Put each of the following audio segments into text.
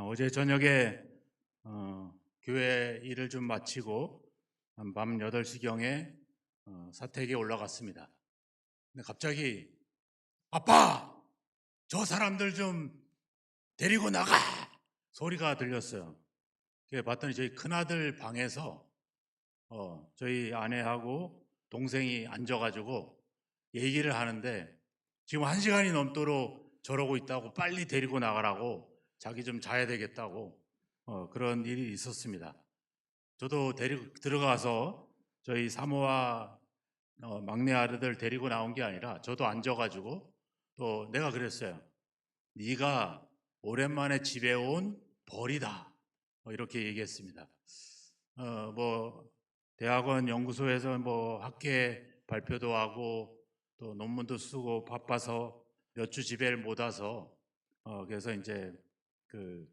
어제 저녁에 교회 일을 좀 마치고 한 밤 8시경에 사택에 올라갔습니다. 근데 갑자기 아빠! 저 사람들 좀 데리고 나가! 소리가 들렸어요. 봤더니 저희 큰아들 방에서 저희 아내하고 동생이 앉아가지고 얘기를 하는데 지금 1시간이 넘도록 저러고 있다고 빨리 데리고 나가라고 자기 좀 자야 되겠다고 그런 일이 있었습니다. 저도 들어가서 저희 사모와 막내 아들들 데리고 나온 게 아니라 저도 앉아가지고 또 내가 그랬어요. 네가 오랜만에 집에 온 벌이다. 이렇게 얘기했습니다. 뭐 대학원 연구소에서 뭐 학회 발표도 하고 또 논문도 쓰고 바빠서 몇 주 집에를 못 와서 그래서 이제 그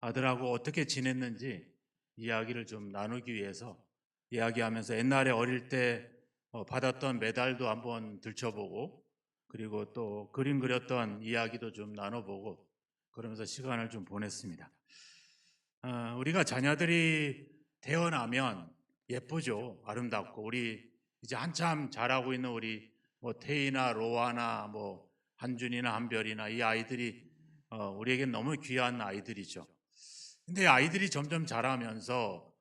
아들하고 어떻게 지냈는지 이야기를 좀 나누기 위해서 이야기하면서 옛날에 어릴 때 받았던 메달도 한번 들춰보고 그리고 또 그림 그렸던 이야기도 좀 나눠보고 그러면서 시간을 좀 보냈습니다. 우리가 자녀들이 태어나면 예쁘죠. 아름답고 우리 이제 한참 자라고 있는 우리 뭐 태희나 로아나 뭐 한준이나 한별이나 이 아이들이 우리에겐 너무 귀한 아이들이죠. 근데 아이들이 점점 자라면서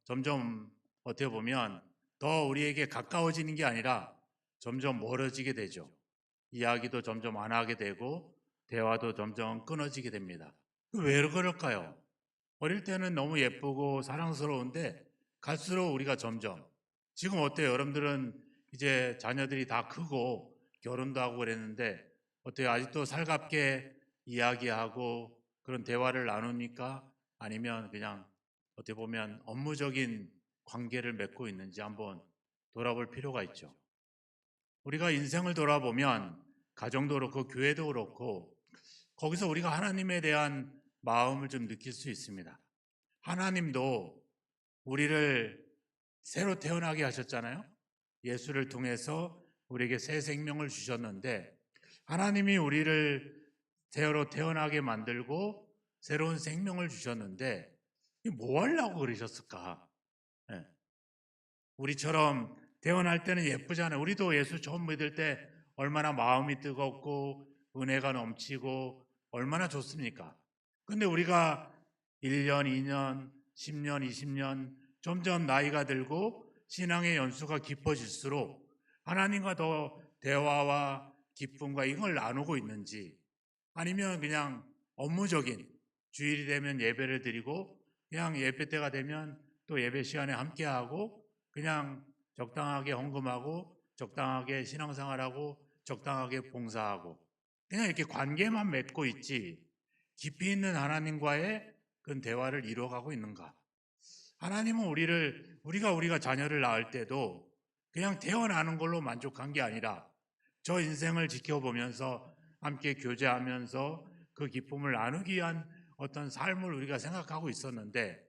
점점 어떻게 보면 더 우리에게 가까워지는 게 아니라 점점 멀어지게 되죠. 이야기도 점점 안 하게 되고 대화도 점점 끊어지게 됩니다. 왜 그럴까요? 어릴 때는 너무 예쁘고 사랑스러운데 갈수록 우리가 점점 지금 어때요? 여러분들은 이제 자녀들이 다 크고 결혼도 하고 그랬는데 어때요? 아직도 살갑게 이야기하고 그런 대화를 나누니까 아니면 그냥 어떻게 보면 업무적인 관계를 맺고 있는지 한번 돌아볼 필요가 있죠. 우리가 인생을 돌아보면 가정도 그렇고 교회도 그렇고 거기서 우리가 하나님에 대한 마음을 좀 느낄 수 있습니다. 하나님도 우리를 새로 태어나게 하셨잖아요. 예수를 통해서 우리에게 새 생명을 주셨는데 하나님이 우리를 새로 태어나게 만들고 새로운 생명을 주셨는데 뭐 하려고 그러셨을까? 예. 우리처럼 태어날 때는 예쁘잖아요. 우리도 예수 처음 믿을 때 얼마나 마음이 뜨겁고 은혜가 넘치고 얼마나 좋습니까? 근데 우리가 1년, 2년, 10년, 20년 점점 나이가 들고 신앙의 연수가 깊어질수록 하나님과 더 대화와 기쁨과 이걸 나누고 있는지 아니면 그냥 업무적인 주일이 되면 예배를 드리고 그냥 예배 때가 되면 또 예배 시간에 함께하고 그냥 적당하게 헌금하고 적당하게 신앙생활하고 적당하게 봉사하고 그냥 이렇게 관계만 맺고 있지 깊이 있는 하나님과의 그런 대화를 이루어가고 있는가? 하나님은 우리가 자녀를 낳을 때도 그냥 태어나는 걸로 만족한 게 아니라 저 인생을 지켜보면서 함께 교제하면서 그 기쁨을 나누기 위한 어떤 삶을 우리가 생각하고 있었는데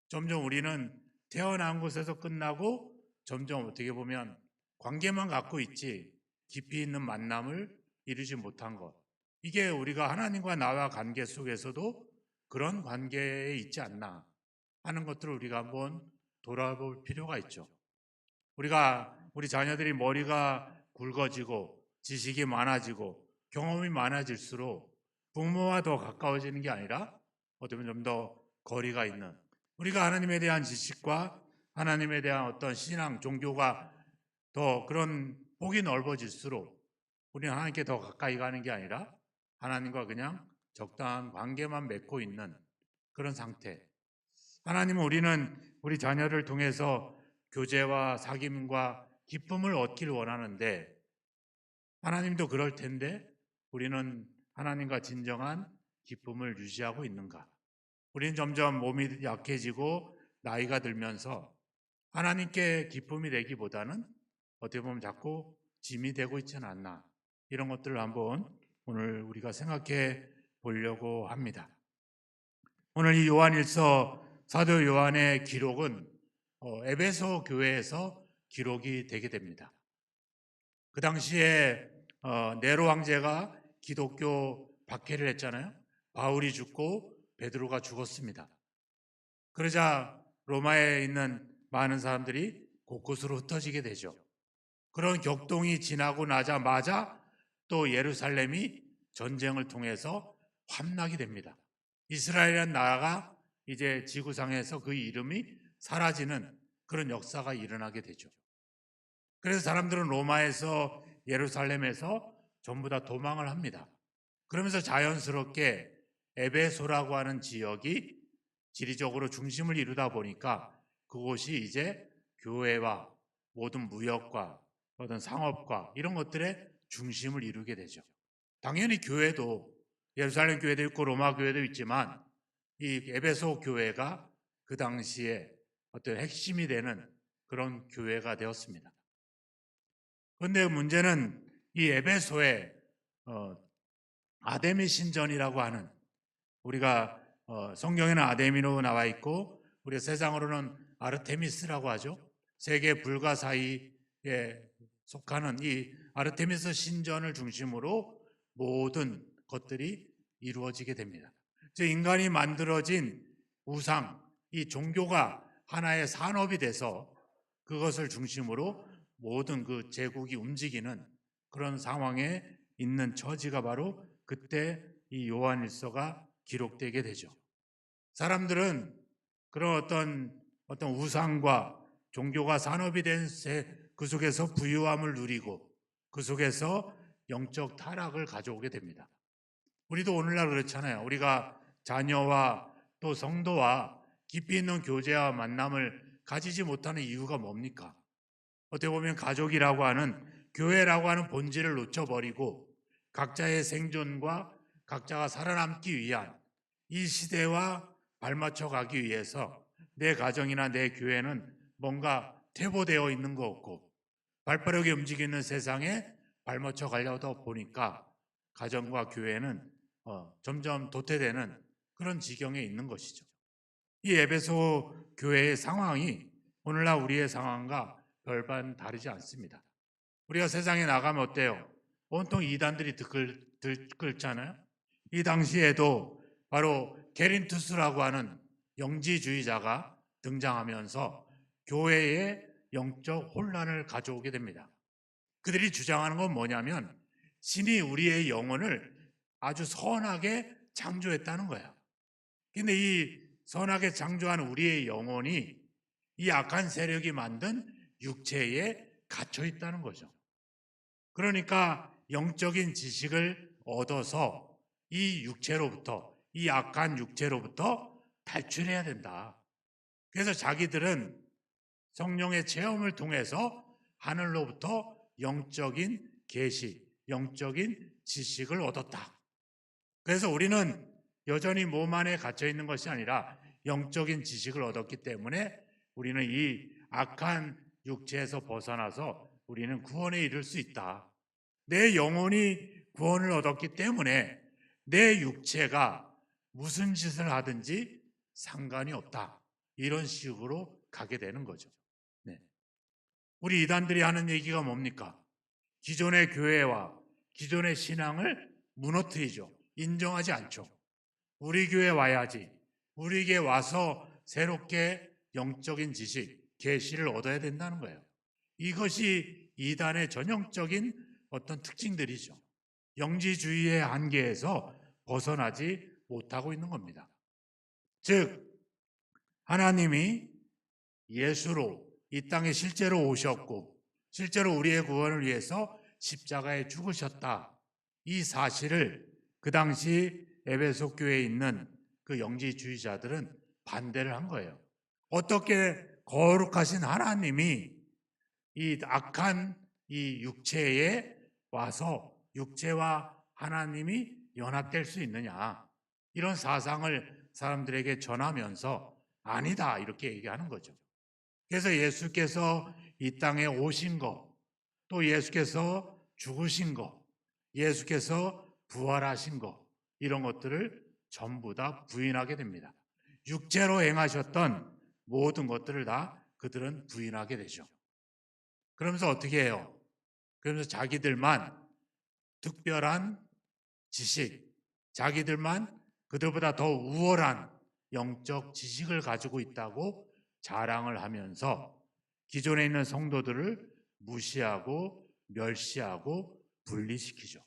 점점 우리는 태어난 곳에서 끝나고 점점 어떻게 보면 관계만 갖고 있지 깊이 있는 만남을 이루지 못한 것. 이게 우리가 하나님과 나와 관계 속에서도 그런 관계에 있지 않나 하는 것들을 우리가 한번 돌아볼 필요가 있죠. 우리 자녀들이 머리가 굵어지고 지식이 많아지고 경험이 많아질수록 부모와 더 가까워지는 게 아니라 어쩌면 좀 더 거리가 있는 우리가 하나님에 대한 지식과 하나님에 대한 어떤 신앙, 종교가 더 그런 폭이 넓어질수록 우리는 하나님께 더 가까이 가는 게 아니라 하나님과 그냥 적당한 관계만 맺고 있는 그런 상태. 하나님은 우리 자녀를 통해서 교제와 사귐과 기쁨을 얻기를 원하는데 하나님도 그럴 텐데 우리는 하나님과 진정한 기쁨을 유지하고 있는가? 우리는 점점 몸이 약해지고 나이가 들면서 하나님께 기쁨이 되기보다는 어떻게 보면 자꾸 짐이 되고 있지는 않나 이런 것들을 한번 오늘 우리가 생각해 보려고 합니다. 오늘 이 요한일서 사도 요한의 기록은 에베소 교회에서 기록이 되게 됩니다. 그 당시에 네로 황제가 기독교 박해를 했잖아요. 바울이 죽고 베드로가 죽었습니다. 그러자 로마에 있는 많은 사람들이 곳곳으로 흩어지게 되죠. 그런 격동이 지나고 나자마자 또 예루살렘이 전쟁을 통해서 함락이 됩니다. 이스라엘이라는 나라가 이제 지구상에서 그 이름이 사라지는 그런 역사가 일어나게 되죠. 그래서 사람들은 로마에서 예루살렘에서 전부 다 도망을 합니다. 그러면서 자연스럽게 에베소라고 하는 지역이 지리적으로 중심을 이루다 보니까 그곳이 이제 교회와 모든 무역과 어떤 상업과 이런 것들의 중심을 이루게 되죠. 당연히 교회도 예루살렘 교회도 있고 로마 교회도 있지만 이 에베소 교회가 그 당시에 어떤 핵심이 되는 그런 교회가 되었습니다. 그런데 문제는 이 에베소에 아데미 신전이라고 하는, 우리가 성경에는 아데미로 나와 있고 우리가 세상으로는 아르테미스라고 하죠. 세계 불가사의에 속하는 이 아르테미스 신전을 중심으로 모든 것들이 이루어지게 됩니다. 즉 인간이 만들어진 우상, 이 종교가 하나의 산업이 돼서 그것을 중심으로 모든 그 제국이 움직이는 그런 상황에 있는 처지가 바로 그때 이 요한일서가 기록되게 되죠. 사람들은 그런 어떤 우상과 종교가 산업이 된 그 속에서 부유함을 누리고 그 속에서 영적 타락을 가져오게 됩니다. 우리도 오늘날 그렇잖아요. 우리가 자녀와 또 성도와 깊이 있는 교제와 만남을 가지지 못하는 이유가 뭡니까? 어떻게 보면 가족이라고 하는, 교회라고 하는 본질을 놓쳐버리고 각자의 생존과 각자가 살아남기 위한 이 시대와 발맞춰 가기 위해서 내 가정이나 내 교회는 뭔가 퇴보되어 있는 것 같고 발빠르게 움직이는 세상에 발맞춰 가려다 보니까 가정과 교회는 점점 도태되는 그런 지경에 있는 것이죠. 이 에베소 교회의 상황이 오늘날 우리의 상황과 별반 다르지 않습니다. 우리가 세상에 나가면 어때요? 온통 이단들이 들끓잖아요. 이 당시에도 바로 게린투스라고 하는 영지주의자가 등장하면서 교회에 영적 혼란을 가져오게 됩니다. 그들이 주장하는 건 뭐냐면 신이 우리의 영혼을 아주 선하게 창조했다는 거야. 근데 이 선하게 창조한 우리의 영혼이 이 악한 세력이 만든 육체에 갇혀 있다는 거죠. 그러니까 영적인 지식을 얻어서 이 육체로부터, 이 악한 육체로부터 탈출해야 된다. 그래서 자기들은 성령의 체험을 통해서 하늘로부터 영적인 계시, 영적인 지식을 얻었다. 그래서 우리는 여전히 몸 안에 갇혀 있는 것이 아니라 영적인 지식을 얻었기 때문에 우리는 이 악한 육체에서 벗어나서 우리는 구원에 이를 수 있다. 내 영혼이 구원을 얻었기 때문에 내 육체가 무슨 짓을 하든지 상관이 없다. 이런 식으로 가게 되는 거죠. 네. 우리 이단들이 하는 얘기가 뭡니까? 기존의 교회와 기존의 신앙을 무너뜨리죠. 인정하지 않죠. 우리 교회 와야지. 우리 교회 와서 새롭게 영적인 지식, 계시를 얻어야 된다는 거예요. 이것이 이단의 전형적인 어떤 특징들이죠. 영지주의의 한계에서 벗어나지 못하고 있는 겁니다. 즉 하나님이 예수로 이 땅에 실제로 오셨고 실제로 우리의 구원을 위해서 십자가에 죽으셨다. 이 사실을 그 당시 에베소 교회에 있는 그 영지주의자들은 반대를 한 거예요. 어떻게 거룩하신 하나님이 이 악한 이 육체에 와서 육체와 하나님이 연합될 수 있느냐, 이런 사상을 사람들에게 전하면서 아니다 이렇게 얘기하는 거죠. 그래서 예수께서 이 땅에 오신 것, 또 예수께서 죽으신 것, 예수께서 부활하신 것, 이런 것들을 전부 다 부인하게 됩니다. 육체로 행하셨던 모든 것들을 다 그들은 부인하게 되죠. 그러면서 어떻게 해요? 그러면서 자기들만 특별한 지식, 자기들만 그들보다 더 우월한 영적 지식을 가지고 있다고 자랑을 하면서 기존에 있는 성도들을 무시하고 멸시하고 분리시키죠.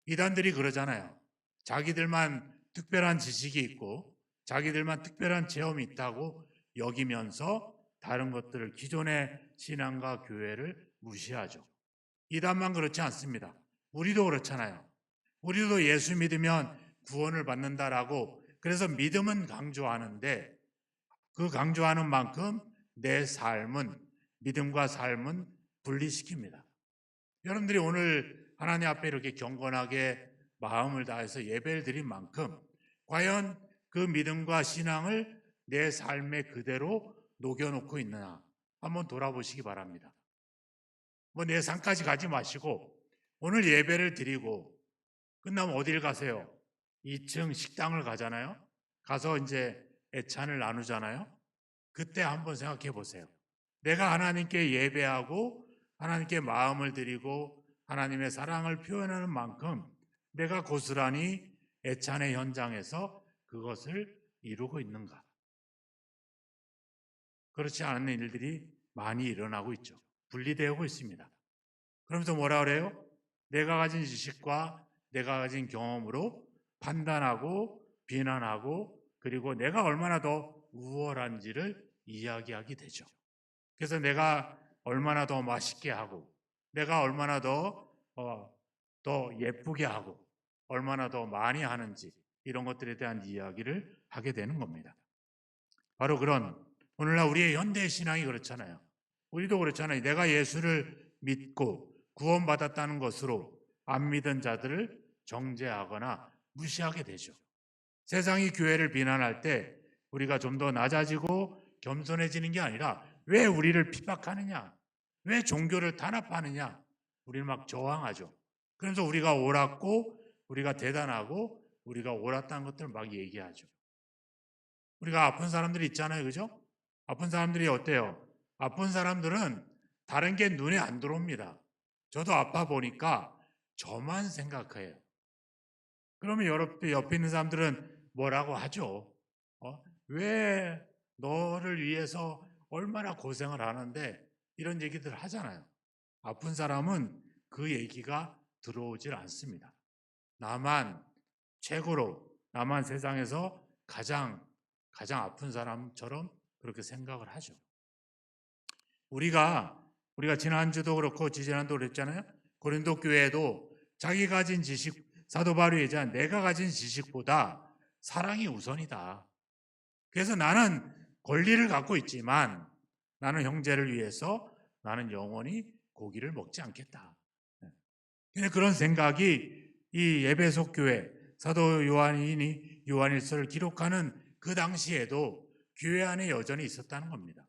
이단들이 그러잖아요. 자기들만 특별한 지식이 있고 자기들만 특별한 체험이 있다고 여기면서 다른 것들을, 기존의 신앙과 교회를 무시하죠. 이단만 그렇지 않습니다. 우리도 그렇잖아요. 우리도 예수 믿으면 구원을 받는다라고, 그래서 믿음은 강조하는데 그 강조하는 만큼 내 삶은, 믿음과 삶은 분리시킵니다. 여러분들이 오늘 하나님 앞에 이렇게 경건하게 마음을 다해서 예배를 드린 만큼 과연 그 믿음과 신앙을 내 삶에 그대로 녹여놓고 있느냐 한번 돌아보시기 바랍니다. 뭐 내 산까지 가지 마시고 오늘 예배를 드리고 끝나면 어딜 가세요? 2층 식당을 가잖아요. 가서 이제 애찬을 나누잖아요. 그때 한번 생각해 보세요. 내가 하나님께 예배하고 하나님께 마음을 드리고 하나님의 사랑을 표현하는 만큼 내가 고스란히 애찬의 현장에서 그것을 이루고 있는가? 그렇지 않은 일들이 많이 일어나고 있죠. 분리되고 있습니다. 그러면서 뭐라 그래요? 내가 가진 지식과 내가 가진 경험으로 판단하고 비난하고 그리고 내가 얼마나 더 우월한지를 이야기하게 되죠. 그래서 내가 얼마나 더 맛있게 하고 내가 얼마나 더 예쁘게 하고 얼마나 더 많이 하는지 이런 것들에 대한 이야기를 하게 되는 겁니다. 바로 그런 오늘날 우리의 현대 신앙이 그렇잖아요. 우리도 그렇잖아요. 내가 예수를 믿고 구원받았다는 것으로 안 믿은 자들을 정죄하거나 무시하게 되죠. 세상이 교회를 비난할 때 우리가 좀 더 낮아지고 겸손해지는 게 아니라 왜 우리를 핍박하느냐? 왜 종교를 탄압하느냐? 우리는 막 저항하죠. 그러면서 우리가 옳았고 우리가 대단하고 우리가 옳았다는 것들을 막 얘기하죠. 우리가 아픈 사람들이 있잖아요. 그죠? 아픈 사람들이 어때요? 아픈 사람들은 다른 게 눈에 안 들어옵니다. 저도 아파 보니까 저만 생각해요. 그러면 옆에 있는 사람들은 뭐라고 하죠? 왜 너를 위해서 얼마나 고생을 하는데 이런 얘기들 하잖아요. 아픈 사람은 그 얘기가 들어오질 않습니다. 나만 최고로, 나만 세상에서 가장 아픈 사람처럼 그렇게 생각을 하죠. 우리가 지난주도 그렇고 지지난도 그랬잖아요. 고린도 교회도 자기 가진 지식, 사도 바울이 얘기한 내가 가진 지식보다 사랑이 우선이다. 그래서 나는 권리를 갖고 있지만 나는 형제를 위해서 나는 영원히 고기를 먹지 않겠다. 근데 그런 생각이 이 에베소 교회 사도 요한이 요한일서를 기록하는 그 당시에도 교회 안에 여전히 있었다는 겁니다.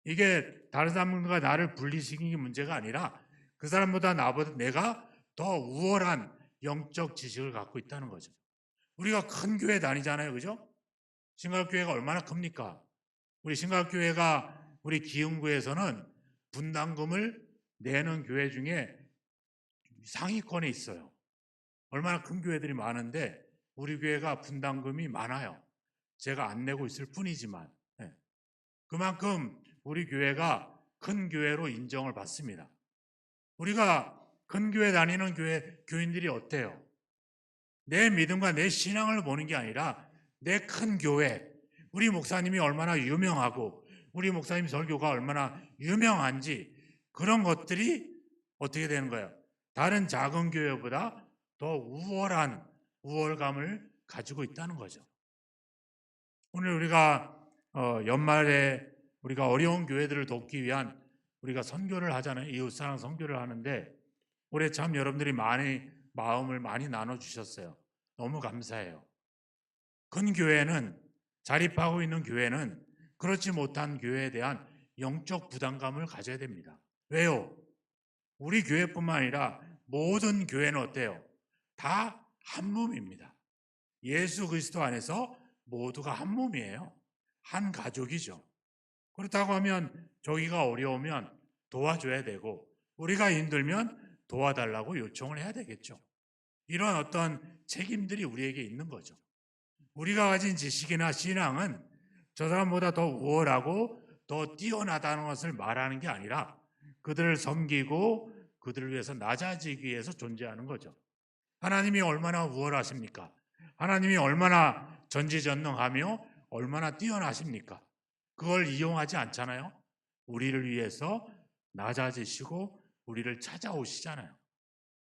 이게 다른 사람과 나를 분리시키는 게 문제가 아니라 그 사람보다 나보다 내가 더 우월한 영적 지식을 갖고 있다는 거죠. 우리가 큰 교회 다니잖아요. 그죠? 신각교회가 얼마나 큽니까? 우리 신각교회가 우리 기흥구에서는 분담금을 내는 교회 중에 상위권에 있어요. 얼마나 큰 교회들이 많은데 우리 교회가 분담금이 많아요. 제가 안 내고 있을 뿐이지만 그만큼 우리 교회가 큰 교회로 인정을 받습니다. 우리가 큰 교회 다니는 교인들이 어때요? 내 믿음과 내 신앙을 보는 게 아니라 내 큰 교회, 우리 목사님이 얼마나 유명하고 우리 목사님 설교가 얼마나 유명한지 그런 것들이 어떻게 되는 거예요? 다른 작은 교회보다 더 우월한 우월감을 가지고 있다는 거죠. 오늘 우리가 연말에 우리가 어려운 교회들을 돕기 위한 우리가 선교를 하잖아요. 이웃사랑 선교를 하는데 올해 참 여러분들이 마음을 많이 나눠주셨어요. 너무 감사해요. 큰 교회는, 자립하고 있는 교회는 그렇지 못한 교회에 대한 영적 부담감을 가져야 됩니다. 왜요? 우리 교회뿐만 아니라 모든 교회는 어때요? 다 한 몸입니다. 예수 그리스도 안에서 모두가 한 몸이에요. 한 가족이죠. 그렇다고 하면 저기가 어려우면 도와줘야 되고 우리가 힘들면 도와달라고 요청을 해야 되겠죠. 이런 어떤 책임들이 우리에게 있는 거죠. 우리가 가진 지식이나 신앙은 저 사람보다 더 우월하고 더 뛰어나다는 것을 말하는 게 아니라 그들을 섬기고 그들을 위해서 낮아지기 위해서 존재하는 거죠. 하나님이 얼마나 우월하십니까? 하나님이 얼마나 전지전능하며 얼마나 뛰어나십니까? 그걸 이용하지 않잖아요. 우리를 위해서 낮아지시고 우리를 찾아오시잖아요.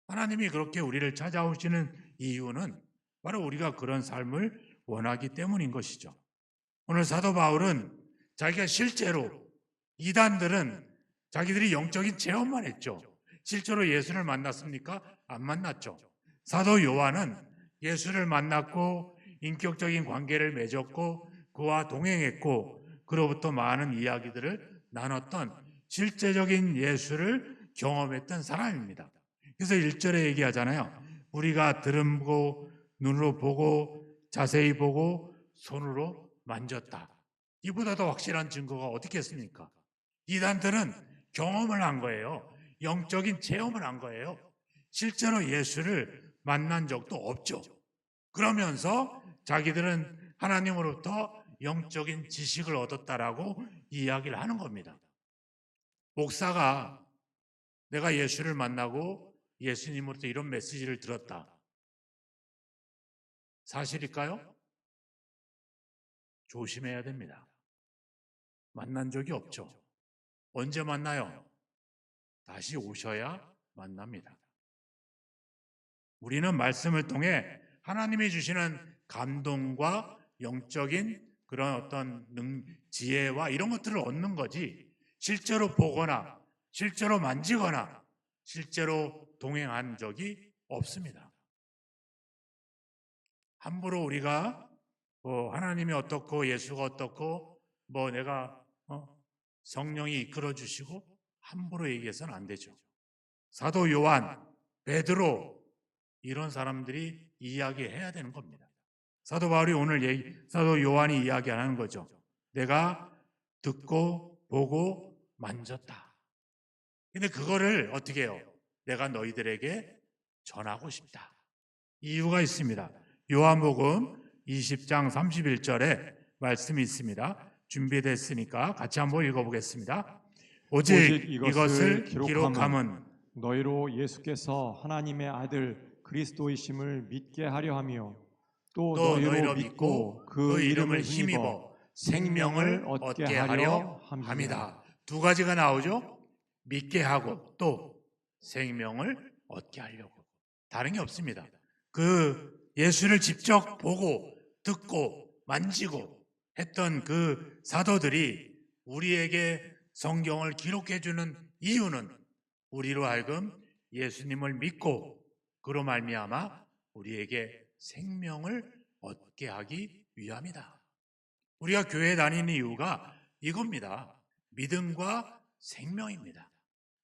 하나님이 그렇게 우리를 찾아오시는 이유는 바로 우리가 그런 삶을 원하기 때문인 것이죠. 오늘 사도 바울은 자기가 실제로, 이단들은 자기들이 영적인 체험만 했죠. 실제로 예수를 만났습니까? 안 만났죠. 사도 요한은 예수를 만났고 인격적인 관계를 맺었고 그와 동행했고 그로부터 많은 이야기들을 나눴던 실제적인 예수를 경험했던 사람입니다. 그래서 1절에 얘기하잖아요. 우리가 들음고 눈으로 보고 자세히 보고 손으로 만졌다. 이보다 더 확실한 증거가 어디 있겠습니까? 이단들은 경험을 한 거예요. 영적인 체험을 한 거예요. 실제로 예수를 만난 적도 없죠. 그러면서 자기들은 하나님으로부터 영적인 지식을 얻었다라고 이야기를 하는 겁니다. 목사가 내가 예수를 만나고 예수님으로부터 이런 메시지를 들었다. 사실일까요? 조심해야 됩니다. 만난 적이 없죠. 언제 만나요? 다시 오셔야 만납니다. 우리는 말씀을 통해 하나님이 주시는 감동과 영적인 그런 어떤 지혜와 이런 것들을 얻는 거지, 실제로 보거나 실제로 만지거나 실제로 동행한 적이 없습니다. 함부로 우리가 하나님이 어떻고 예수가 어떻고 내가 성령이 이끌어 주시고 함부로 얘기해서는 안 되죠. 사도 요한, 베드로 이런 사람들이 이야기해야 되는 겁니다. 사도 바울이 오늘 사도 요한이 이야기하는 거죠. 내가 듣고 보고 만졌다. 근데 그거를 어떻게 해요? 내가 너희들에게 전하고 싶다. 이유가 있습니다. 요한복음 20장 31절에 말씀이 있습니다. 준비됐으니까 같이 한번 읽어보겠습니다. 오직 이것을 기록함은 너희로 예수께서 하나님의 아들 그리스도이심을 믿게 하려 하며 또 너희로 믿고 그 이름을 힘입어 생명을 얻게 하려 함이다. 두 가지가 나오죠. 믿게 하고 또 생명을 얻게 하려고. 다른 게 없습니다. 그 예수를 직접 보고 듣고 만지고 했던 그 사도들이 우리에게 성경을 기록해 주는 이유는 우리로 하여금 예수님을 믿고 그로 말미암아 우리에게 생명을 얻게 하기 위함이다. 우리가 교회 다니는 이유가 이겁니다. 믿음과 생명입니다.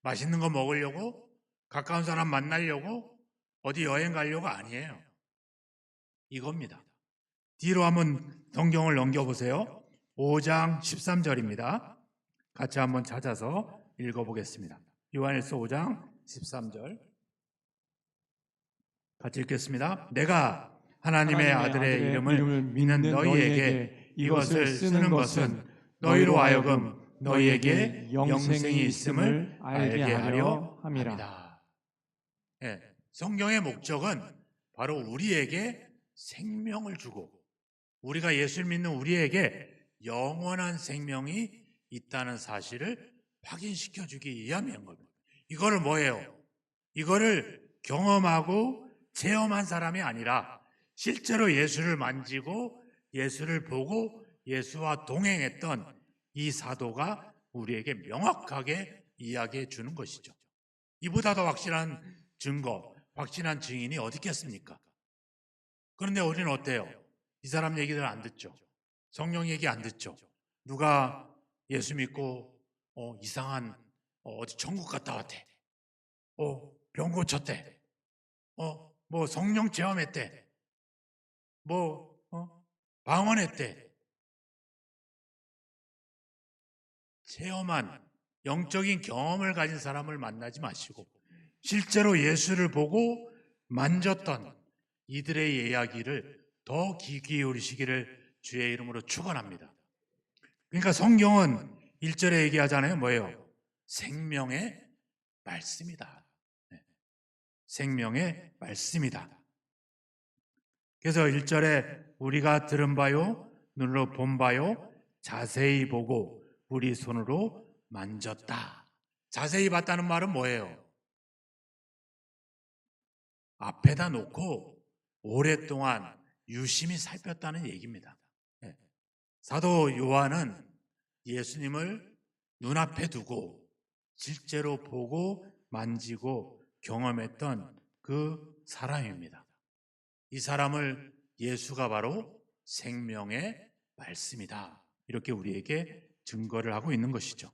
맛있는 거 먹으려고, 가까운 사람 만나려고, 어디 여행 가려고 아니에요. 이겁니다. 뒤로 한번 성경을 넘겨보세요. 5장 13절입니다. 같이 한번 찾아서 읽어보겠습니다. 요한일서 5장 13절 같이 읽겠습니다. 내가 하나님의 아들의 이름을 믿는 너희에게 이것을 쓰는 것은 너희로 하여금 너희에게 영생이 있음을 알게 하려 함이라. 성경의 목적은 바로 우리에게 생명을 주고 우리가 예수를 믿는 우리에게 영원한 생명이 있다는 사실을 확인시켜 주기 위함인 겁니다. 이거를 뭐예요? 이거를 경험하고 체험한 사람이 아니라 실제로 예수를 만지고 예수를 보고 예수와 동행했던 이 사도가 우리에게 명확하게 이야기해 주는 것이죠. 이보다 더 확실한 증거, 확실한 증인이 어디 있겠습니까? 그런데 우리는 어때요? 이 사람 얘기들 안 듣죠. 성령 얘기 안 듣죠. 누가 예수 믿고 이상한 어디 천국 갔다 왔대. 병 고쳤대. 성령 체험했대. 방언했대. 체험한 영적인 경험을 가진 사람을 만나지 마시고 실제로 예수를 보고 만졌던 이들의 이야기를 더 귀 기울이시기를 주의 이름으로 축원합니다. 그러니까 성경은 1절에 얘기하잖아요. 뭐예요? 생명의 말씀이다. 네. 생명의 말씀이다. 그래서 1절에 우리가 들은 바요, 눈으로 본 바요, 자세히 보고 우리 손으로 만졌다. 자세히 봤다는 말은 뭐예요? 앞에다 놓고 오랫동안 유심히 살폈다는 얘기입니다. 네. 사도 요한은 예수님을 눈앞에 두고 실제로 보고 만지고 경험했던 그 사람입니다. 이 사람을 예수가 바로 생명의 말씀이다. 이렇게 우리에게 증거를 하고 있는 것이죠.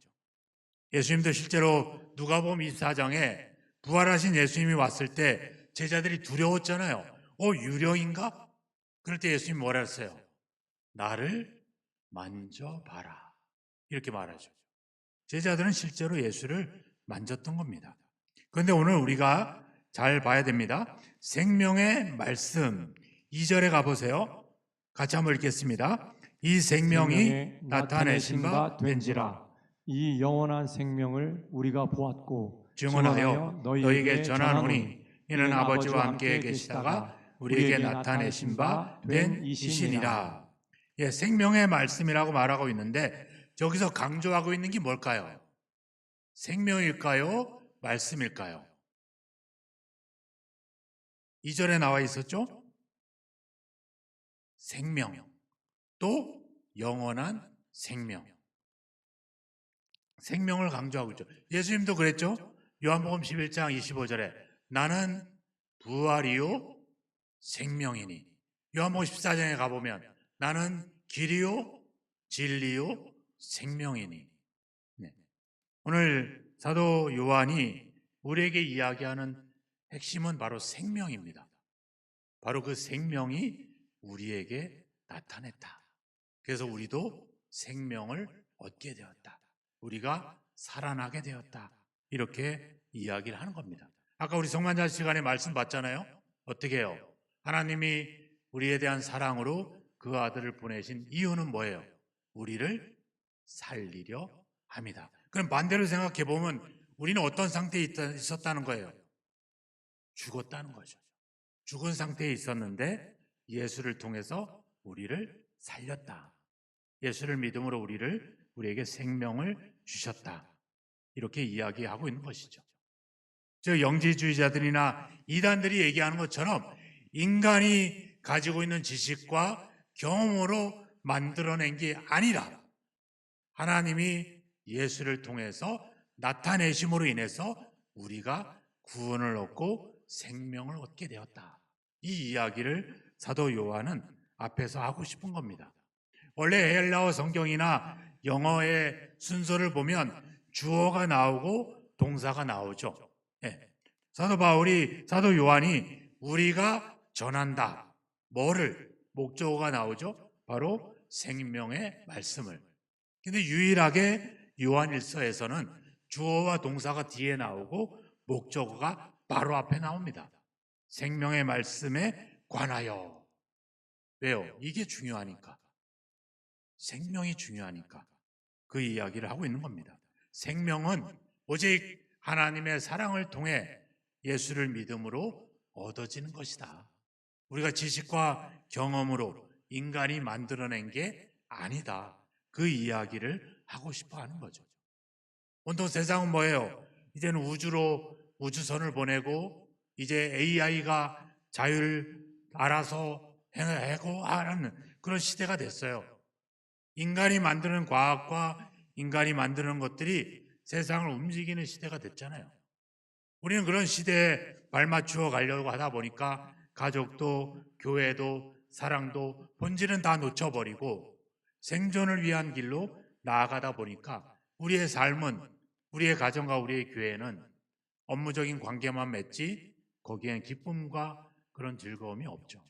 예수님도 실제로 누가복음 24장에 부활하신 예수님이 왔을 때 제자들이 두려웠잖아요. 유령인가? 그럴 때 예수님이 뭐라 했어요? 나를 만져봐라. 이렇게 말하죠. 제자들은 실제로 예수를 만졌던 겁니다. 그런데 오늘 우리가 잘 봐야 됩니다. 생명의 말씀 2절에 가보세요. 같이 한번 읽겠습니다. 이 생명이 나타내신 바 된지라. 이 영원한 생명을 우리가 보았고 증언하여 너희에게 전하노니 이는 아버지와 함께 계시다가 우리에게 나타내신 바 된 이시니라. 예, 생명의 말씀이라고 말하고 있는데 저기서 강조하고 있는 게 뭘까요? 생명일까요? 말씀일까요? 2절에 나와 있었죠? 생명, 또 영원한 생명. 생명을 강조하고 있죠. 예수님도 그랬죠? 요한복음 11장 25절에 나는 부활이요 생명이니. 요한복음 14장에 가보면 나는 길이요 진리요 생명이니. 네. 오늘 사도 요한이 우리에게 이야기하는 핵심은 바로 생명입니다. 바로 그 생명이 우리에게 나타냈다. 그래서 우리도 생명을 얻게 되었다. 우리가 살아나게 되었다. 이렇게 이야기를 하는 겁니다. 아까 우리 성만찬 시간에 말씀 봤잖아요. 어떻게 해요? 하나님이 우리에 대한 사랑으로 그 아들을 보내신 이유는 뭐예요? 우리를 살리려 합니다. 그럼 반대로 생각해 보면 우리는 어떤 상태에 있었다는 거예요? 죽었다는 거죠. 죽은 상태에 있었는데 예수를 통해서 우리를 살렸다. 예수를 믿음으로 우리에게 생명을 주셨다. 이렇게 이야기하고 있는 것이죠. 저 영지주의자들이나 이단들이 얘기하는 것처럼 인간이 가지고 있는 지식과 경험으로 만들어낸 게 아니라 하나님이 예수를 통해서 나타내심으로 인해서 우리가 구원을 얻고 생명을 얻게 되었다. 이 이야기를 사도 요한은 앞에서 하고 싶은 겁니다. 원래 헬라어 성경이나 영어의 순서를 보면 주어가 나오고 동사가 나오죠. 네. 사도 요한이 우리가 전한다. 뭐를? 목적어가 나오죠. 바로 생명의 말씀을. 근데 유일하게 요한일서에서는 주어와 동사가 뒤에 나오고 목적어가 바로 앞에 나옵니다. 생명의 말씀에 관하여. 왜요? 이게 중요하니까. 생명이 중요하니까 그 이야기를 하고 있는 겁니다. 생명은 오직 하나님의 사랑을 통해 예수를 믿음으로 얻어지는 것이다. 우리가 지식과 경험으로 인간이 만들어낸 게 아니다. 그 이야기를 하고 싶어 하는 거죠. 온통 세상은 뭐예요? 이제는 우주선을 보내고 이제 AI가 자율 알아서 해고 하는 그런 시대가 됐어요. 인간이 만드는 과학과 인간이 만드는 것들이 세상을 움직이는 시대가 됐잖아요. 우리는 그런 시대에 발맞추어 가려고 하다 보니까 가족도 교회도 사랑도 본질은 다 놓쳐버리고 생존을 위한 길로 나아가다 보니까 우리의 삶은 우리의 가정과 우리의 교회는 업무적인 관계만 맺지 거기엔 기쁨과 그런 즐거움이 없죠.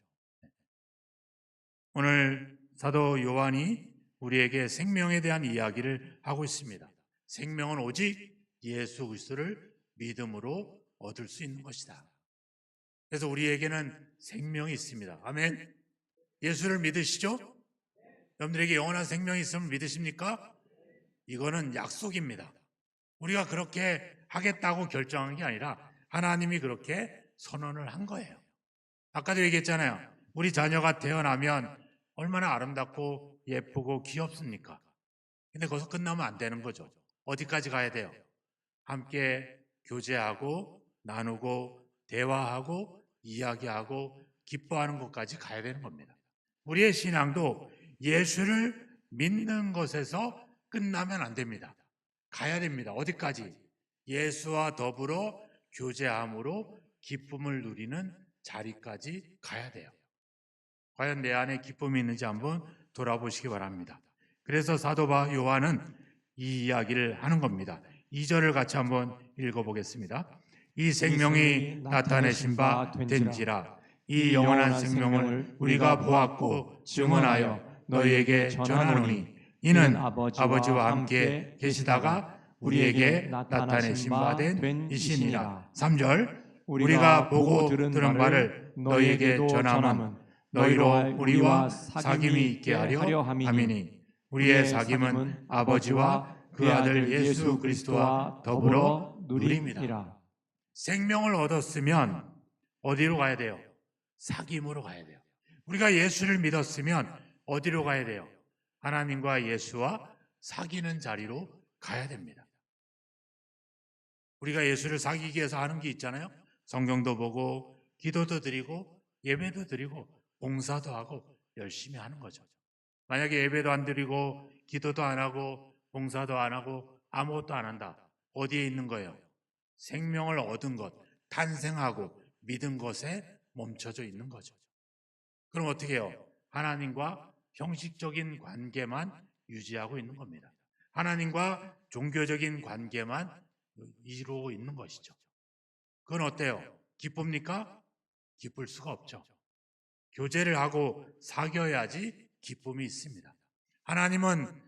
오늘 사도 요한이 우리에게 생명에 대한 이야기를 하고 있습니다. 생명은 오직 예수 그리스도를 믿음으로 얻을 수 있는 것이다. 그래서 우리에게는 생명이 있습니다. 아멘. 예수를 믿으시죠? 여러분들에게 영원한 생명이 있음을 믿으십니까? 이거는 약속입니다. 우리가 그렇게 하겠다고 결정한 게 아니라 하나님이 그렇게 선언을 한 거예요. 아까도 얘기했잖아요. 우리 자녀가 태어나면 얼마나 아름답고 예쁘고 귀엽습니까? 근데 거기서 끝나면 안 되는 거죠. 어디까지 가야 돼요? 함께 교제하고 나누고 대화하고 이야기하고 기뻐하는 것까지 가야 되는 겁니다. 우리의 신앙도 예수를 믿는 것에서 끝나면 안 됩니다. 가야 됩니다. 어디까지? 예수와 더불어 교제함으로 기쁨을 누리는 자리까지 가야 돼요. 과연 내 안에 기쁨이 있는지 한번 돌아보시기 바랍니다. 그래서 사도 요한은 이 이야기를 하는 겁니다. 2절을 같이 한번 읽어보겠습니다. 이 생명이 나타내신 바 된지라. 이 영원한 생명을 우리가 보았고 증언하여 너희에게 전하노니 이는 아버지와 함께 계시다가 우리에게 나타내신 바 된 이시니라. 3절 우리가 보고 들은 바를 너희에게도 전함은 너희로 우리와 사귐이 있게 하려 함이니 우리의 사귐은 아버지와 그 아들 예수 그리스도와 더불어 누립니다. 생명을 얻었으면 어디로 가야 돼요? 사귐으로 가야 돼요. 우리가 예수를 믿었으면 어디로 가야 돼요? 하나님과 예수와 사귀는 자리로 가야 됩니다. 우리가 예수를 사귀기 위해서 하는 게 있잖아요. 성경도 보고 기도도 드리고 예배도 드리고 봉사도 하고 열심히 하는 거죠. 만약에 예배도 안 드리고 기도도 안 하고 봉사도 안 하고 아무것도 안 한다. 어디에 있는 거예요? 생명을 얻은 것, 탄생하고 믿은 것에 멈춰져 있는 거죠. 그럼 어떻게 해요? 하나님과 형식적인 관계만 유지하고 있는 겁니다. 하나님과 종교적인 관계만 이루고 있는 것이죠. 그건 어때요? 기쁩니까? 기쁠 수가 없죠. 교제를 하고 사귀어야지 기쁨이 있습니다. 하나님은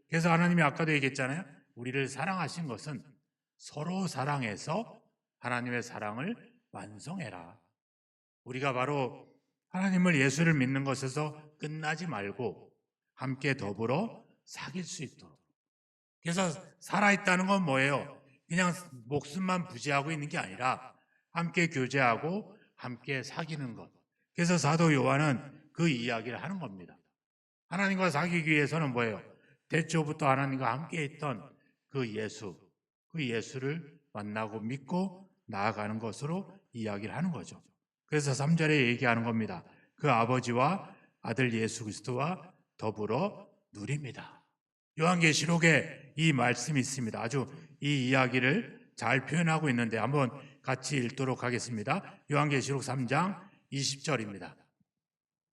그래서 하나님이 아까도 얘기했잖아요. 우리를 사랑하신 것은 서로 사랑해서 하나님의 사랑을 완성해라. 우리가 바로 하나님을 예수를 믿는 것에서 끝나지 말고 함께 더불어 사귈 수 있도록. 그래서 살아있다는 건 뭐예요? 그냥 목숨만 부지하고 있는 게 아니라 함께 교제하고 함께 사귀는 것. 그래서 사도 요한은 그 이야기를 하는 겁니다. 하나님과 사귀기 위해서는 뭐예요? 대초부터 하나님과 함께 있던 그 예수를 만나고 믿고 나아가는 것으로 이야기를 하는 거죠. 그래서 3절에 얘기하는 겁니다. 그 아버지와 아들 예수 그리스도와 더불어 누립니다. 요한계시록에 이 말씀이 있습니다. 아주 이 이야기를 잘 표현하고 있는데 한번 같이 읽도록 하겠습니다. 요한계시록 3장 20절입니다.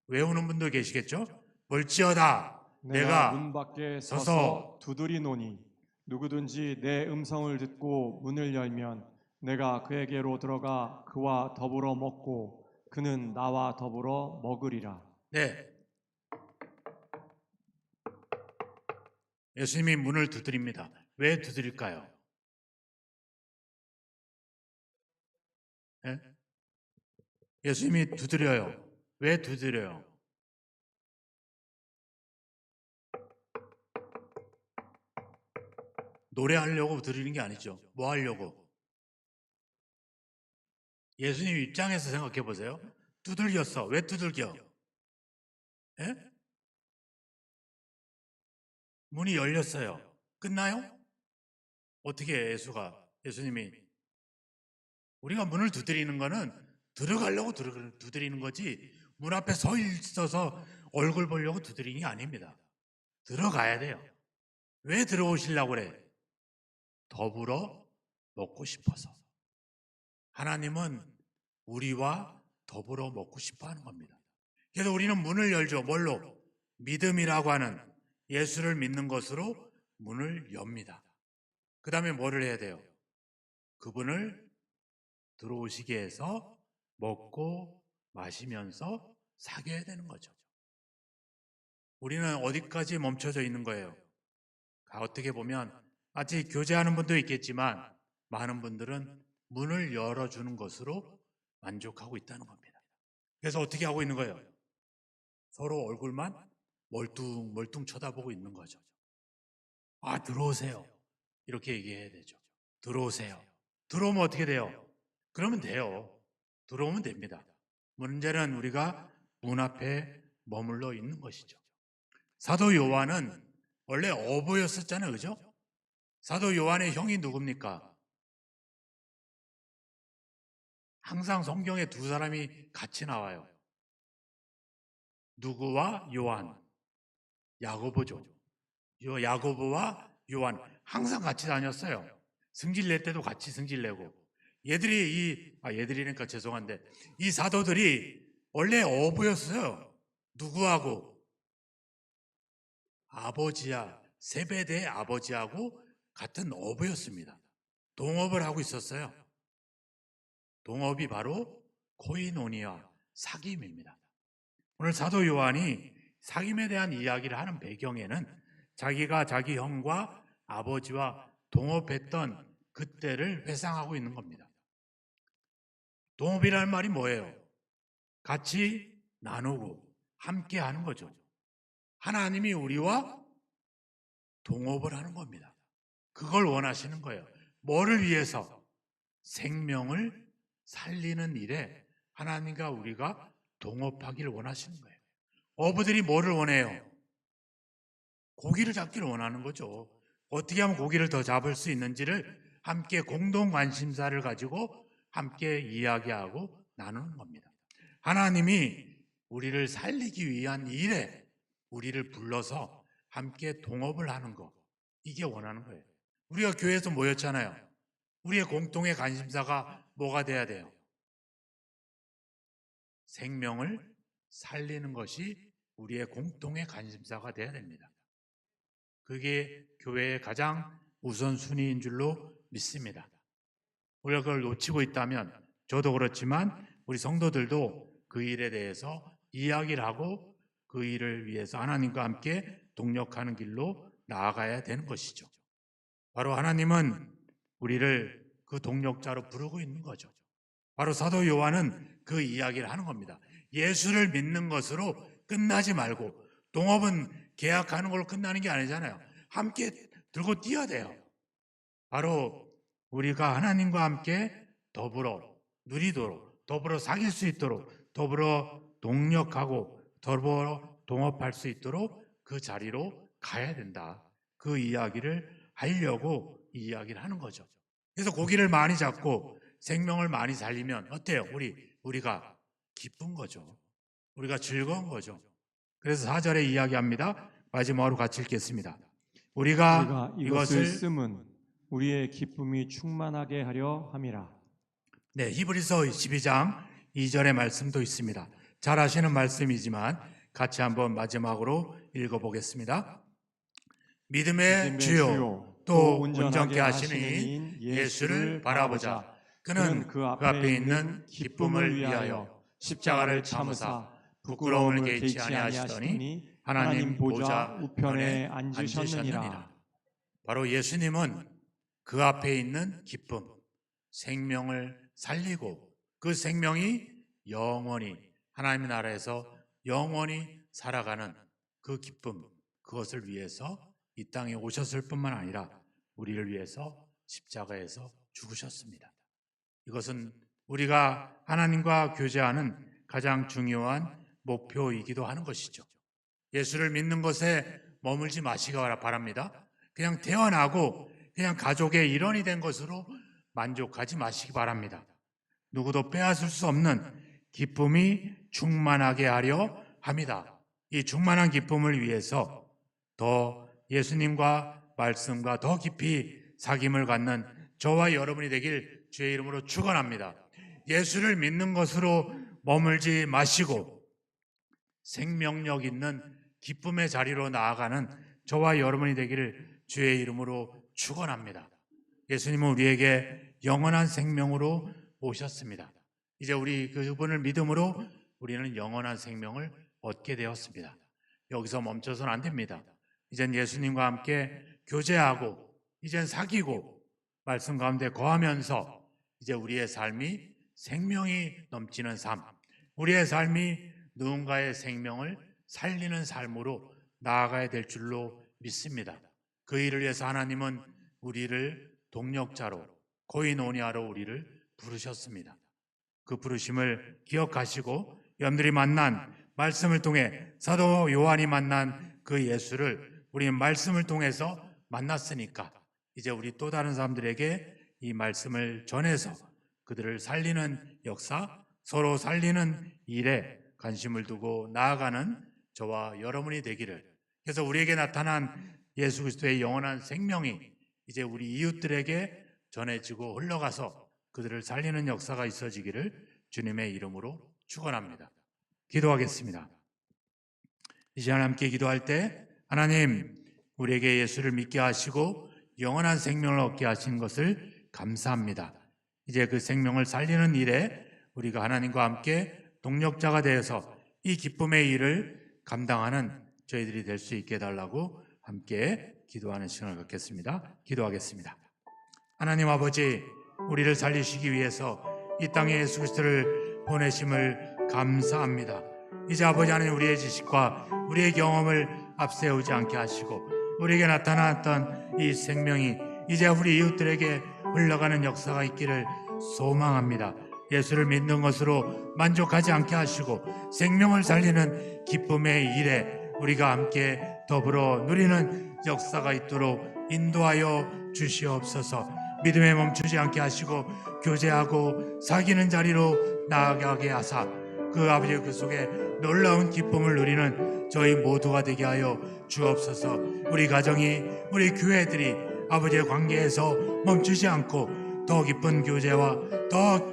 외우는 분도 계시겠죠? 볼지어다 내가 문 밖에 서서 두드리노니 누구든지 내 음성을 듣고 문을 열면 내가 그에게로 들어가 그와 더불어 먹고 그는 나와 더불어 먹으리라. 네. 예수님이 문을 두드립니다. 왜 두드릴까요? 네? 예수님이 두드려요. 왜 두드려요? 노래하려고 두드리는 게 아니죠. 뭐 하려고? 예수님 입장에서 생각해 보세요. 두들겼어. 왜 두들겨? 예? 문이 열렸어요. 끝나요? 어떻게 해요, 예수님이? 우리가 문을 두드리는 거는 들어가려고 두드리는 거지 문 앞에 서 있어서 얼굴 보려고 두드리는 게 아닙니다. 들어가야 돼요. 왜 들어오시려고 그래? 더불어 먹고 싶어서. 하나님은 우리와 더불어 먹고 싶어 하는 겁니다. 그래서 우리는 문을 열죠. 뭘로? 믿음이라고 하는 예수를 믿는 것으로 문을 엽니다. 그 다음에 뭐를 해야 돼요? 그분을 들어오시게 해서 먹고 마시면서 사귀어야 되는 거죠. 우리는 어디까지 멈춰져 있는 거예요? 어떻게 보면 같이 교제하는 분도 있겠지만 많은 분들은 문을 열어주는 것으로 만족하고 있다는 겁니다. 그래서 어떻게 하고 있는 거예요? 서로 얼굴만 멀뚱멀뚱 쳐다보고 있는 거죠. 아, 들어오세요. 이렇게 얘기해야 되죠. 들어오세요. 들어오면 어떻게 돼요? 그러면 돼요. 들어오면 됩니다. 문제는 우리가 문 앞에 머물러 있는 것이죠. 사도 요한은 원래 어부였었잖아요. 그죠? 사도 요한의 형이 누굽니까? 항상 성경에 두 사람이 같이 나와요. 누구와 요한? 야고보죠. 야고보와 요한 항상 같이 다녔어요. 승질 낼 때도 같이 승질 내고. 얘들이니까 죄송한데 이 사도들이 원래 어부였어요. 누구하고? 세베대 아버지하고 같은 어부였습니다. 동업을 하고 있었어요. 동업이 바로 코이노니아, 사귐입니다. 오늘 사도 요한이 사귐에 대한 이야기를 하는 배경에는 자기가 자기 형과 아버지와 동업했던 그때를 회상하고 있는 겁니다. 동업이라는 말이 뭐예요? 같이 나누고 함께 하는 거죠. 하나님이 우리와 동업을 하는 겁니다. 그걸 원하시는 거예요. 뭐를 위해서? 생명을 살리는 일에 하나님과 우리가 동업하기를 원하시는 거예요. 어부들이 뭐를 원해요? 고기를 잡기를 원하는 거죠. 어떻게 하면 고기를 더 잡을 수 있는지를 함께 공동 관심사를 가지고 함께 이야기하고 나누는 겁니다. 하나님이 우리를 살리기 위한 일에 우리를 불러서 함께 동업을 하는 거, 이게 원하는 거예요. 우리가 교회에서 모였잖아요. 우리의 공통의 관심사가 뭐가 돼야 돼요? 생명을 살리는 것이 우리의 공통의 관심사가 돼야 됩니다. 그게 교회의 가장 우선순위인 줄로 믿습니다. 우리가 그걸 놓치고 있다면 저도 그렇지만 우리 성도들도 그 일에 대해서 이야기를 하고 그 일을 위해서 하나님과 함께 동력하는 길로 나아가야 되는 것이죠. 바로 하나님은 우리를 그 동력자로 부르고 있는 거죠. 바로 사도 요한은 그 이야기를 하는 겁니다. 예수를 믿는 것으로 끝나지 말고, 동업은 계약하는 걸로 끝나는 게 아니잖아요. 함께 들고 뛰어야 돼요. 바로 우리가 하나님과 함께 더불어 누리도록, 더불어 사귈 수 있도록, 더불어 동력하고 더불어 동업할 수 있도록 그 자리로 가야 된다. 그 이야기를 하려고 이 이야기를 하는 거죠. 그래서 고기를 많이 잡고 생명을 많이 살리면 어때요? 우리가 기쁜 거죠. 우리가 즐거운 거죠. 그래서 4절에 이야기합니다. 마지막으로 같이 읽겠습니다. 우리가 이것을 쓰면 우리의 기쁨이 충만하게 하려 함이라. 네, 히브리서 12장 2절의 말씀도 있습니다. 잘 아시는 말씀이지만 같이 한번 마지막으로 읽어보겠습니다. 믿음의 주요 또 온전케 하시는 이인 예수를 바라보자. 그는 그 앞에 있는 기쁨을 위하여 십자가를 참으사 부끄러움을 개의치 아니하시더니 하나님 보좌 우편에 앉으셨느니라. 바로 예수님은 그 앞에 있는 기쁨, 생명을 살리고 그 생명이 영원히 하나님의 나라에서 영원히 살아가는 그 기쁨, 그것을 위해서 이 땅에 오셨을 뿐만 아니라 우리를 위해서 십자가에서 죽으셨습니다. 이것은 우리가 하나님과 교제하는 가장 중요한 목표이기도 하는 것이죠. 예수를 믿는 것에 머물지 마시기 바랍니다. 그냥 태어나고 그냥 가족의 일원이 된 것으로 만족하지 마시기 바랍니다. 누구도 빼앗을 수 없는 기쁨이 충만하게 하려 합니다. 이 충만한 기쁨을 위해서 더 예수님과 말씀과 더 깊이 사귐을 갖는 저와 여러분이 되길 주의 이름으로 축원합니다. 예수를 믿는 것으로 머물지 마시고 생명력 있는 기쁨의 자리로 나아가는 저와 여러분이 되기를 주의 이름으로 축원합니다. 예수님은 우리에게 영원한 생명으로 오셨습니다. 이제 우리 그분을 믿음으로 우리는 영원한 생명을 얻게 되었습니다. 여기서 멈춰서는 안 됩니다. 이젠 예수님과 함께 교제하고 이젠 사귀고 말씀 가운데 거하면서 이제 우리의 삶이 생명이 넘치는 삶, 우리의 삶이 누군가의 생명을 살리는 삶으로 나아가야 될 줄로 믿습니다. 그 일을 위해서 하나님은 우리를 동력자로, 코이노니아로 우리를 부르셨습니다. 그 부르심을 기억하시고 여러분들이 만난 말씀을 통해 사도 요한이 만난 그 예수를 우리 말씀을 통해서 만났으니까 이제 우리 또 다른 사람들에게 이 말씀을 전해서 그들을 살리는 역사, 서로 살리는 일에 관심을 두고 나아가는 저와 여러분이 되기를, 그래서 우리에게 나타난 예수 그리스도의 영원한 생명이 이제 우리 이웃들에게 전해지고 흘러가서 그들을 살리는 역사가 있어지기를 주님의 이름으로 축원합니다. 기도하겠습니다. 이 시간 함께 기도할 때 하나님, 우리에게 예수를 믿게 하시고 영원한 생명을 얻게 하신 것을 감사합니다. 이제 그 생명을 살리는 일에 우리가 하나님과 함께 동력자가 되어서 이 기쁨의 일을 감당하는 저희들이 될 수 있게 해달라고 함께 기도하는 시간을 갖겠습니다. 기도하겠습니다. 하나님 아버지, 우리를 살리시기 위해서 이 땅에 예수 그리스도를 보내심을 감사합니다. 이제 아버지 하나님, 우리의 지식과 우리의 경험을 앞세우지 않게 하시고 우리에게 나타났던 이 생명이 이제 우리 이웃들에게 흘러가는 역사가 있기를 소망합니다. 예수를 믿는 것으로 만족하지 않게 하시고 생명을 살리는 기쁨의 일에 우리가 함께 더불어 누리는 역사가 있도록 인도하여 주시옵소서. 믿음에 멈추지 않게 하시고 교제하고 사귀는 자리로 나아가게 하사 그 아버지 그 속에 놀라운 기쁨을 누리는 저희 모두가 되게 하여 주옵소서. 우리 가정이, 우리 교회들이 아버지의 관계에서 멈추지 않고 더 깊은 교제와 더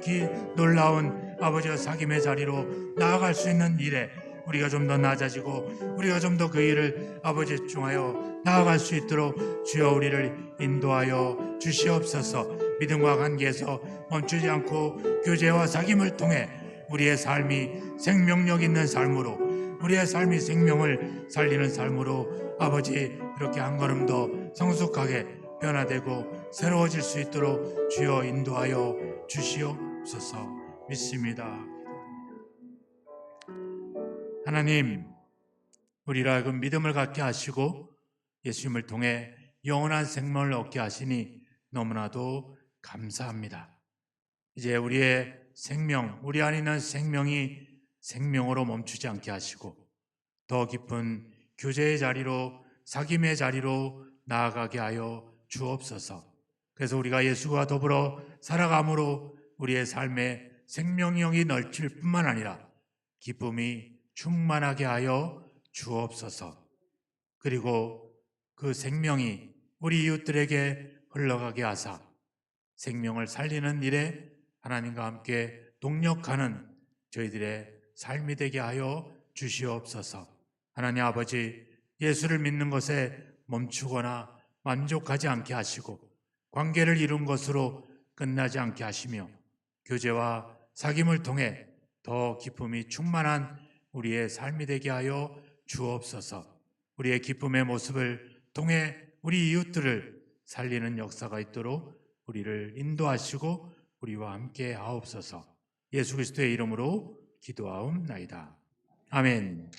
놀라운 아버지의 사귐의 자리로 나아갈 수 있는 일에 우리가 좀 더 낮아지고 우리가 좀 더 그 일을 아버지 중하여 나아갈 수 있도록 주여 우리를 인도하여 주시옵소서. 믿음과 관계에서 멈추지 않고 교제와 사귐을 통해 우리의 삶이 생명력 있는 삶으로, 우리의 삶이 생명을 살리는 삶으로 아버지 이렇게 한 걸음 더 성숙하게 변화되고 새로워질 수 있도록 주여 인도하여 주시옵소서. 믿습니다. 하나님, 우리로 하여금 믿음을 갖게 하시고 예수님을 통해 영원한 생명을 얻게 하시니 너무나도 감사합니다. 이제 우리의 생명, 우리 안에 있는 생명이 생명으로 멈추지 않게 하시고 더 깊은 교제의 자리로, 사귐의 자리로 나아가게 하여 주옵소서. 그래서 우리가 예수와 더불어 살아감으로 우리의 삶에 생명력이 넘칠 뿐만 아니라 기쁨이 충만하게 하여 주옵소서. 그리고 그 생명이 우리 이웃들에게 흘러가게 하사 생명을 살리는 일에 하나님과 함께 동력하는 저희들의 삶이 되게 하여 주시옵소서. 하나님 아버지, 예수를 믿는 것에 멈추거나 만족하지 않게 하시고 관계를 이룬 것으로 끝나지 않게 하시며 교제와 사귐을 통해 더 기쁨이 충만한 우리의 삶이 되게 하여 주옵소서. 우리의 기쁨의 모습을 통해 우리 이웃들을 살리는 역사가 있도록 우리를 인도하시고 우리와 함께 하옵소서. 예수 그리스도의 이름으로 기도하옵나이다. 아멘.